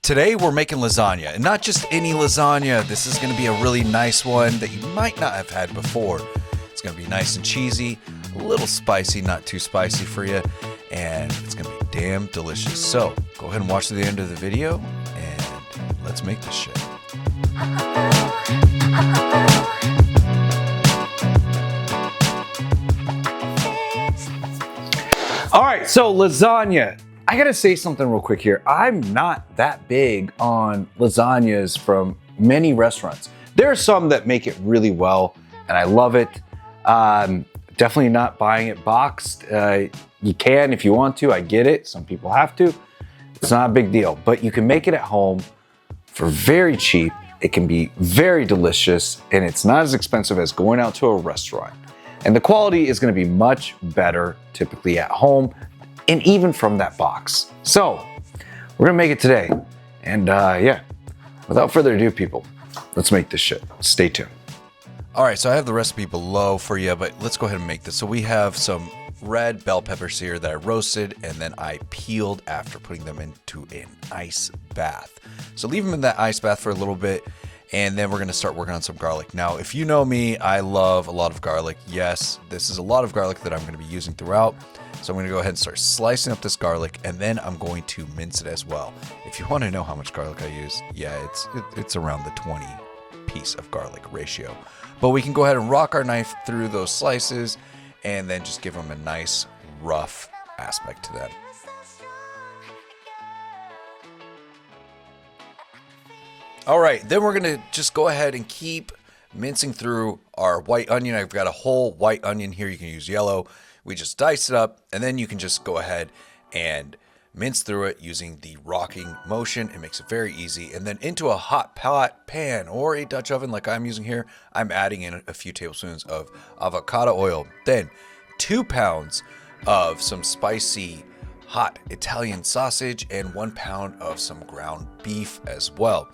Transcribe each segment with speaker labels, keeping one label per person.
Speaker 1: Today we're making lasagna, and not just any lasagna. This is going to be a really nice one that you might not have had before. It's going to be nice and cheesy, a little spicy, not too spicy for you, and it's going to be damn delicious. So go ahead and watch to the end of the video, and let's make this shit. All right, so lasagna. I gotta say something real quick here. I'm not that big on lasagnas from many restaurants. There are some that make it really well, and I love it. Definitely not buying it boxed. You can if you want to, I get it. Some people have to. It's not a big deal, but you can make it at home for very cheap. It can be very delicious, and it's not as expensive as going out to a restaurant. And the quality is gonna be much better typically at home, and even from that box. So we're gonna make it today. And yeah, without further ado, people, let's make this shit. Stay tuned. All right, so I have the recipe below for you, but let's go ahead and make this. So we have some red bell peppers here that I roasted, and then I peeled after putting them into an ice bath. So leave them in that ice bath for a little bit, and then we're gonna start working on some garlic. Now, if you know me, I love a lot of garlic. Yes, this is a lot of garlic that I'm gonna be using throughout. So I'm gonna go ahead and start slicing up this garlic, and then I'm going to mince it as well. If you wanna know how much garlic I use, yeah, it's around the 20 piece of garlic ratio. But we can go ahead and rock our knife through those slices and then just give them a nice rough aspect to them. All right, then we're gonna just go ahead and keep mincing through our white onion. I've got a whole white onion here. You can use yellow. We just dice it up, and then you can just go ahead and mince through it using the rocking motion. It makes it very easy. And then into a hot pot pan or a Dutch oven like I'm using here, I'm adding in a few tablespoons of avocado oil. Then 2 pounds of some spicy hot Italian sausage and 1 pound of some ground beef as well.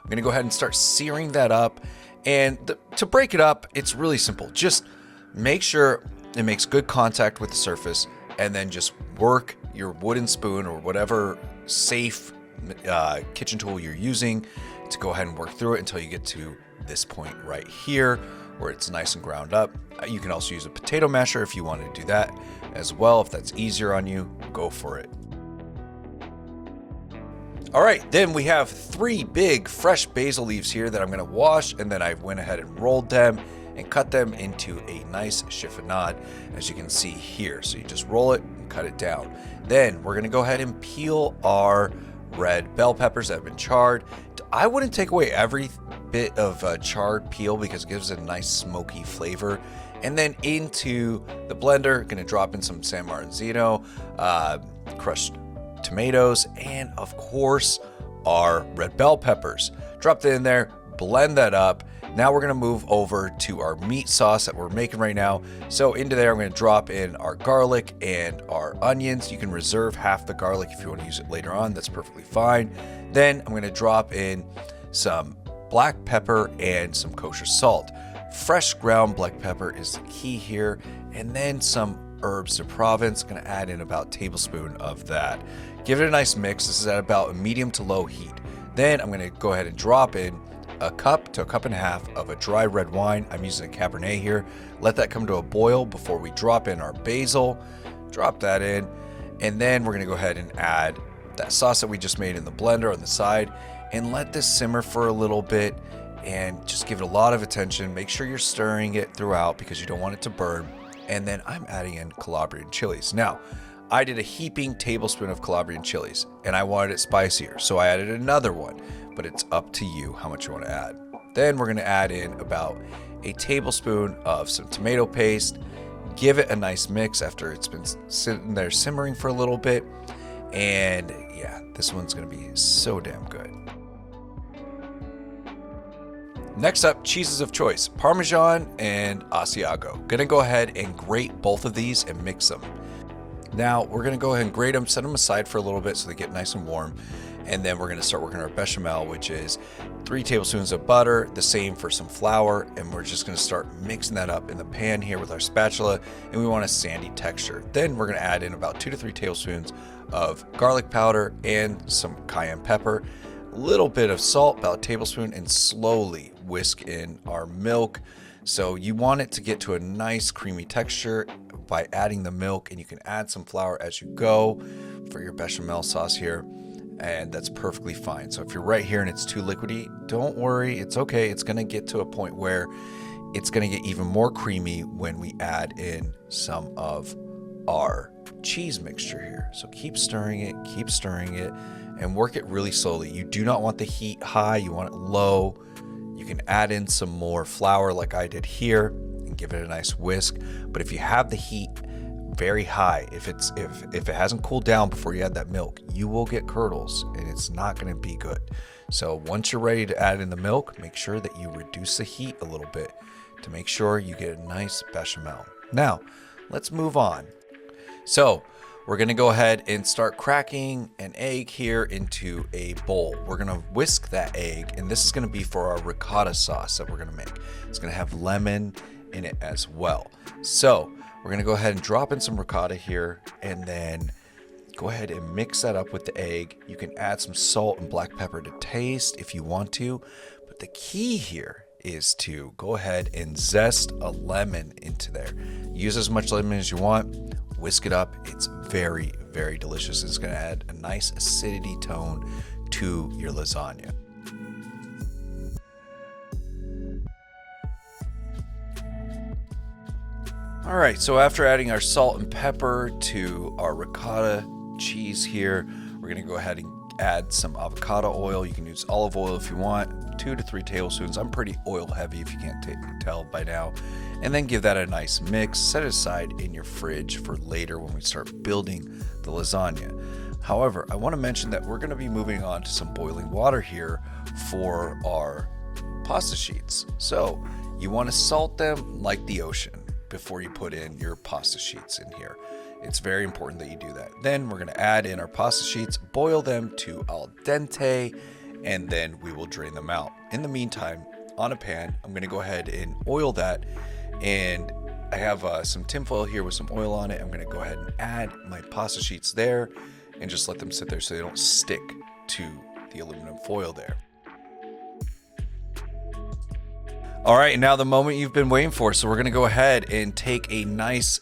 Speaker 1: I'm gonna go ahead and start searing that up. And to break it up, it's really simple. Just make sure it makes good contact with the surface, and then just work your wooden spoon or whatever safe kitchen tool you're using to go ahead and work through it until you get to this point right here where it's nice and ground up. You can also use a potato masher if you want to do that as well. If that's easier on you, go for it. All right, then we have 3 big fresh basil leaves here that I'm gonna wash, and then I went ahead and rolled them and cut them into a nice chiffonade, as you can see here. So you just roll it and cut it down. Then we're gonna go ahead and peel our red bell peppers that have been charred. I wouldn't take away every bit of charred peel because it gives it a nice smoky flavor. And then into the blender, gonna drop in some San Marzano, crushed tomatoes, and of course our red bell peppers. Drop that in there, blend that up. Now we're gonna move over to our meat sauce that we're making right now. So into there, I'm gonna drop in our garlic and our onions. You can reserve half the garlic if you wanna use it later on, that's perfectly fine. Then I'm gonna drop in some black pepper and some kosher salt. Fresh ground black pepper is the key here. And then some herbs de Provence, gonna add in about a tablespoon of that. Give it a nice mix. This is at about a medium to low heat. Then I'm gonna go ahead and drop in a cup to a cup and a half of a dry red wine. I'm using a Cabernet here. Let that come to a boil before we drop in our basil. Drop that in, and then we're gonna go ahead and add that sauce that we just made in the blender on the side, and let this simmer for a little bit, and just give it a lot of attention. Make sure you're stirring it throughout because you don't want it to burn. And then I'm adding in Calabrian chilies. Now, I did a heaping tablespoon of Calabrian chilies, and I wanted it spicier, so I added another one. But it's up to you how much you want to add. Then we're gonna add in about a tablespoon of some tomato paste. Give it a nice mix after it's been sitting there simmering for a little bit. And yeah, this one's gonna be so damn good. Next up, cheeses of choice, Parmesan and Asiago. Gonna go ahead and grate both of these and mix them. Now we're gonna go ahead and grate them, set them aside for a little bit so they get nice and warm. And then we're gonna start working our bechamel, which is 3 tablespoons of butter, the same for some flour, and we're just gonna start mixing that up in the pan here with our spatula, and we want a sandy texture. Then we're gonna add in about 2 to 3 tablespoons of garlic powder and some cayenne pepper. little bit of salt, about a tablespoon, and slowly whisk in our milk. So you want it to get to a nice creamy texture by adding the milk, and you can add some flour as you go for your bechamel sauce here, and that's perfectly fine. So if you're right here and it's too liquidy, don't worry, it's okay. It's going to get to a point where it's going to get even more creamy when we add in some of our cheese mixture here. So keep stirring it, and work it really slowly. You do not want the heat high, you want it low. You can add in some more flour like I did here and give it a nice whisk. But if you have the heat very high, if it hasn't cooled down before you add that milk, you will get curdles and it's not going to be good. So once you're ready to add in the milk, make sure that you reduce the heat a little bit to make sure you get a nice bechamel. Now, let's move on. So we're going to go ahead and start cracking an egg here into a bowl. We're going to whisk that egg, and this is going to be for our ricotta sauce that we're going to make. It's going to have lemon in it as well. So we're going to go ahead and drop in some ricotta here, and then go ahead and mix that up with the egg. You can add some salt and black pepper to taste if you want to, but the key here is to go ahead and zest a lemon into there. Use as much lemon as you want. Whisk it up. It's very, very delicious. It's going to add a nice acidity tone to your lasagna. All right, so after adding our salt and pepper to our ricotta cheese here, we're going to go ahead and add some avocado oil. You can use olive oil if you want, 2 to 3 tablespoons. I'm pretty oil heavy if you can't tell by now. And then give that a nice mix. Set it aside in your fridge for later when we start building the lasagna. However, I want to mention that we're going to be moving on to some boiling water here for our pasta sheets. So you want to salt them like the ocean before you put in your pasta sheets in here. It's very important that you do that. Then we're going to add in our pasta sheets, boil them to al dente, and then we will drain them out. In the meantime, on a pan, I'm going to go ahead and oil that, and I have some tinfoil here with some oil on it. I'm going to go ahead and add my pasta sheets there and just let them sit there so they don't stick to the aluminum foil there. All right, now the moment you've been waiting for. So we're going to go ahead and take a nice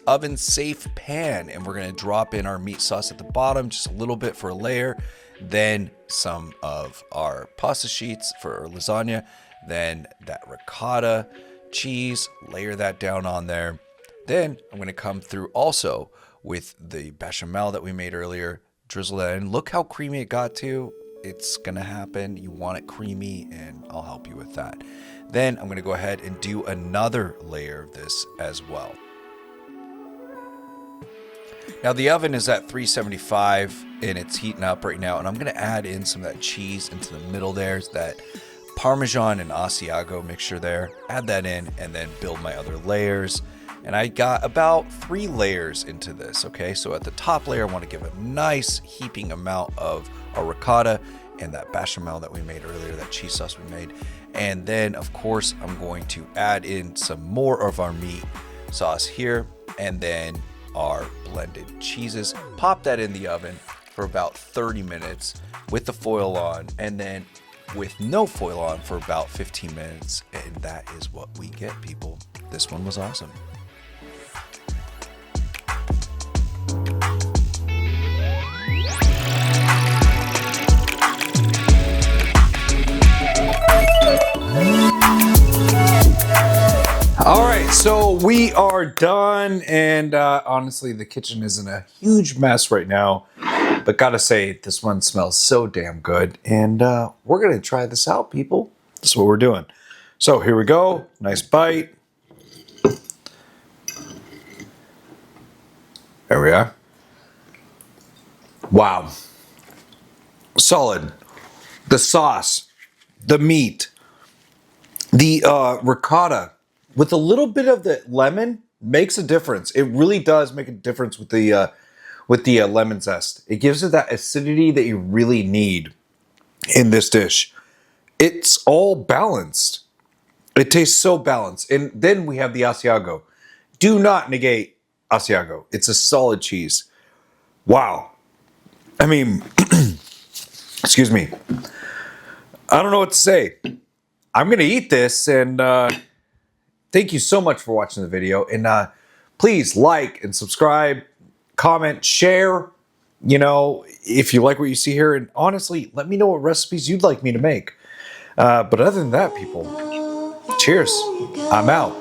Speaker 1: oven safe pan, and we're going to drop in our meat sauce at the bottom, just a little bit for a layer, then some of our pasta sheets for our lasagna, then that ricotta cheese, layer that down on there. Then I'm going to come through also with the bechamel that we made earlier, drizzle that in. Look how creamy it got to. It's going to happen. You want it creamy, and I'll help you with that. Then I'm going to go ahead and do another layer of this as well. Now the oven is at 375 and it's heating up right now, and I'm going to add in some of that cheese into the middle there. It's that Parmesan and Asiago mixture there. Add that in and then build my other layers. And I got about 3 layers into this, okay? So at the top layer, I want to give a nice heaping amount of our ricotta and that bechamel that we made earlier, that cheese sauce we made. And then, of course, I'm going to add in some more of our meat sauce here, and then our blended cheeses. Pop that in the oven for about 30 minutes with the foil on, and then with no foil on for about 15 minutes. And that is what we get, people. This one was awesome. All right, so we are done, and honestly, the kitchen is in a huge mess right now, but gotta say, this one smells so damn good, and we're gonna try this out, people. This is what we're doing. So here we go, nice bite. There we are. Wow. Solid. The sauce, the meat, the ricotta, with a little bit of the lemon makes a difference. It really does make a difference with the lemon zest. It gives it that acidity that you really need in this dish. It's all balanced. It tastes so balanced. And then we have the Asiago. Do not negate Asiago. It's a solid cheese. Wow. I mean, Excuse me. I don't know what to say. I'm going to eat this, and thank you so much for watching the video. And please like and subscribe, comment, share, you know, if you like what you see here. And honestly, let me know what recipes you'd like me to make. But other than that, people, cheers. I'm out.